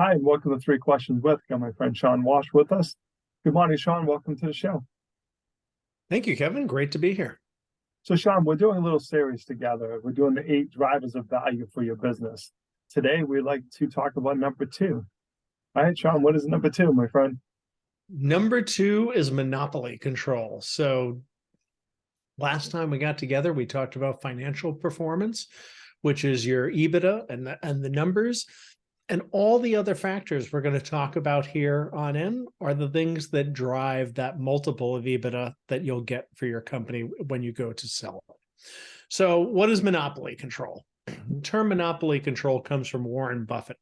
Hi, and welcome to Three Questions With. Got my friend Shawn Walsh with us. Good morning, Shawn. Welcome to the show. Thank you, Kevin. Great to be here. So, Shawn, we're doing a little series together. We're doing the 8 drivers of value for your business. Today, we'd like to talk about number 2. All right, Shawn, what is number 2, my friend? Number 2 is monopoly control. So last time we got together, we talked about financial performance, which is your EBITDA and the numbers. And all the other factors we're going to talk about here on in are the things that drive that multiple of EBITDA that you'll get for your company when you go to sell it. So what is monopoly control? The term monopoly control comes from Warren Buffett.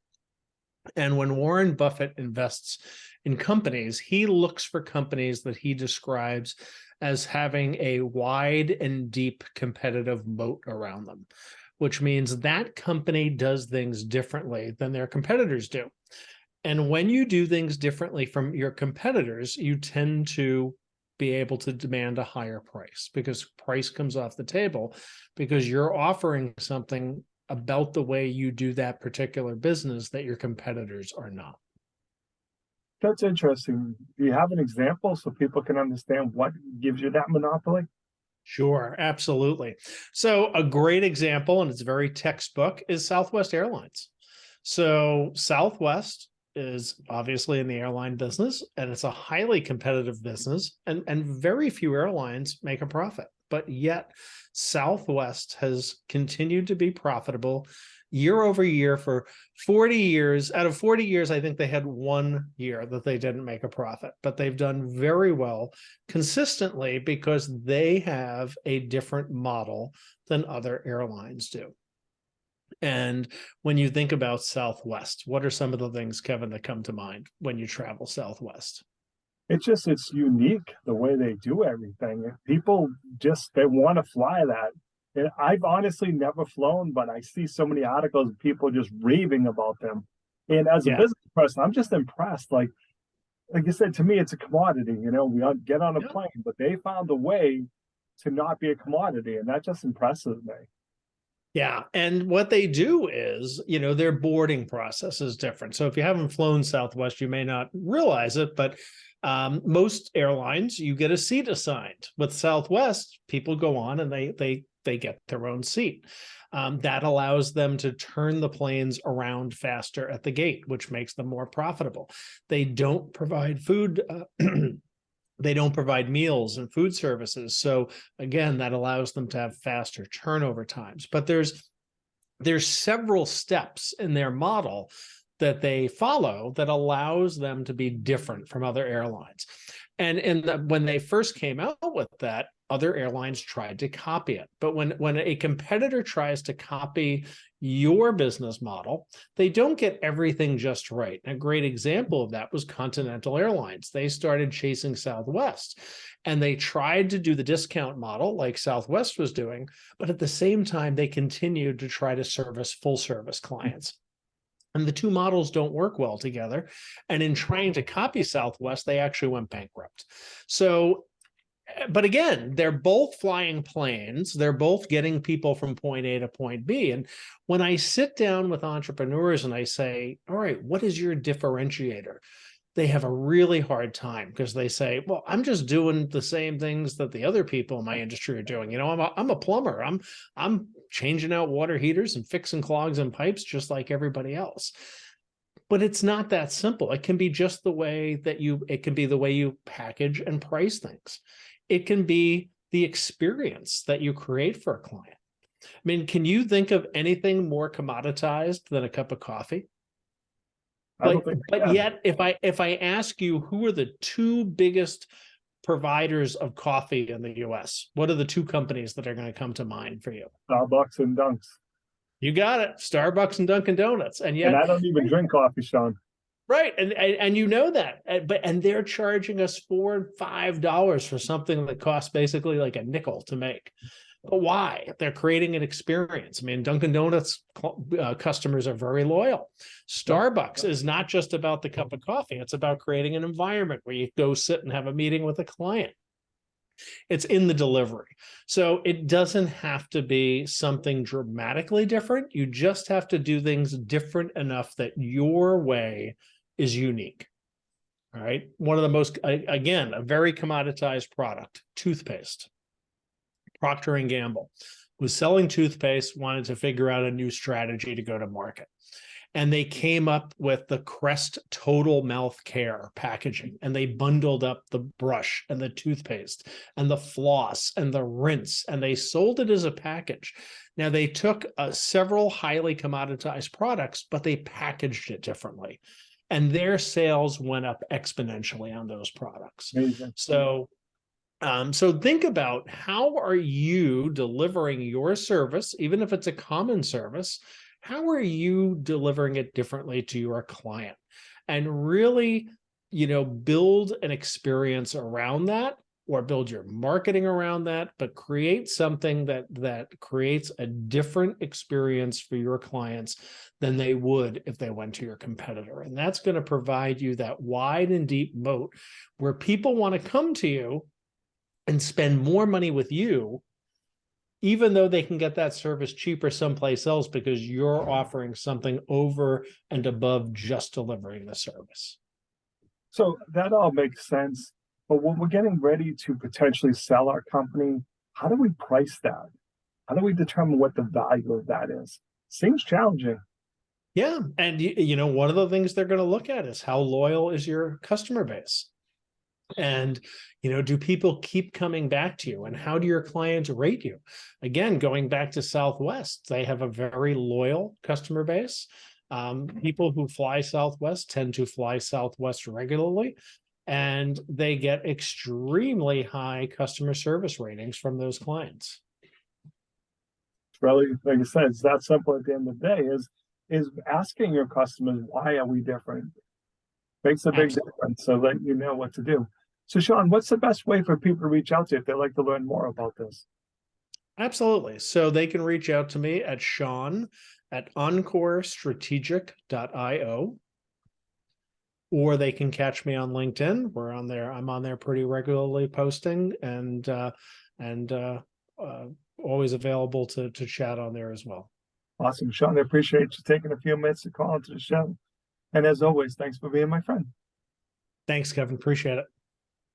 And when Warren Buffett invests in companies, he looks for companies that he describes as having a wide and deep competitive moat around them, which means that company does things differently than their competitors do. And when you do things differently from your competitors, you tend to be able to demand a higher price because price comes off the table because you're offering something about the way you do that particular business that your competitors are not. That's interesting. Do you have an example so people can understand what gives you that monopoly? Sure, absolutely. So a great example, and it's very textbook, is Southwest Airlines. So Southwest is obviously in the airline business, and it's a highly competitive business, and very few airlines make a profit. But yet Southwest has continued to be profitable year over year for 40 years. Out of 40 years, I think they had 1 year that they didn't make a profit, but they've done very well consistently because they have a different model than other airlines do. And when you think about Southwest, what are some of the things, Kevin, that come to mind when you travel Southwest? It's unique the way they do everything. People they want to fly that. And I've honestly never flown, but I see so many articles of people just raving about them. And as a business person, I'm just impressed. Like you said, to me, it's a commodity. We get on a plane, but they found a way to not be a commodity, and that just impresses me. Yeah. And what they do is, their boarding process is different. So if you haven't flown Southwest, you may not realize it, but most airlines, you get a seat assigned. With Southwest, people go on and they get their own seat. That allows them to turn the planes around faster at the gate, which makes them more profitable. They don't provide food. They don't provide meals and food services. So again, that allows them to have faster turnover times. But there's several steps in their model that they follow that allows them to be different from other airlines. And when they first came out with that, other airlines tried to copy it. But when a competitor tries to copy your business model, they don't get everything just right. And a great example of that was Continental Airlines. They started chasing Southwest, and they tried to do the discount model like Southwest was doing, but at the same time, they continued to try to service full service clients. And the two models don't work well together. And in trying to copy Southwest, they actually went bankrupt. So, but again, they're both flying planes. They're both getting people from point A to point B. And when I sit down with entrepreneurs and I say, all right, what is your differentiator? They have a really hard time because they say, well, I'm just doing the same things that the other people in my industry are doing. I'm a plumber. I'm changing out water heaters and fixing clogs and pipes just like everybody else. But it's not that simple. It can be just the way you package and price things. It can be the experience that you create for a client. I mean, can you think of anything more commoditized than a cup of coffee? But yet, if I ask you who are the 2 biggest providers of coffee in the US, what are the 2 companies that are going to come to mind for you? Starbucks and Dunks. You got it. Starbucks and Dunkin' Donuts. And yet, I don't even drink coffee, Shawn. Right. And you know that. And they're charging us $4 and $5 for something that costs basically like a nickel to make. But why? They're creating an experience. I mean, Dunkin' Donuts customers are very loyal. Starbucks is not just about the cup of coffee. It's about creating an environment where you go sit and have a meeting with a client. It's in the delivery. So it doesn't have to be something dramatically different. You just have to do things different enough that your way is unique. All right. One of the most, again, a very commoditized product, toothpaste. Procter and Gamble was selling toothpaste, wanted to figure out a new strategy to go to market. And they came up with the Crest Total Mouth Care packaging, and they bundled up the brush and the toothpaste and the floss and the rinse, and they sold it as a package. Now, they took several highly commoditized products, but they packaged it differently. And their sales went up exponentially on those products. Amazing. So think about, how are you delivering your service, even if it's a common service, how are you delivering it differently to your client? And really, build an experience around that, or build your marketing around that, but create something that creates a different experience for your clients than they would if they went to your competitor. And that's going to provide you that wide and deep moat where people want to come to you and spend more money with you, even though they can get that service cheaper someplace else, because you're offering something over and above just delivering the service. So that all makes sense. But when we're getting ready to potentially sell our company, how do we price that? How do we determine what the value of that is? Seems challenging. Yeah. And, one of the things they're going to look at is how loyal is your customer base? And, do people keep coming back to you? And how do your clients rate you? Again, going back to Southwest, they have a very loyal customer base. People who fly Southwest tend to fly Southwest regularly, and they get extremely high customer service ratings from those clients. It's really, like I said, it's that simple at the end of the day, is asking your customers, why are we different? Makes a big difference, so that you know what to do. So Shawn, what's the best way for people to reach out to you if they'd like to learn more about this? Absolutely. So they can reach out to me at Shawn at encorestrategic.io, or they can catch me on LinkedIn. We're on there. I'm on there pretty regularly posting, and always available to chat on there as well. Awesome, Shawn. I appreciate you taking a few minutes to call into the show. And as always, thanks for being my friend. Thanks, Kevin. Appreciate it.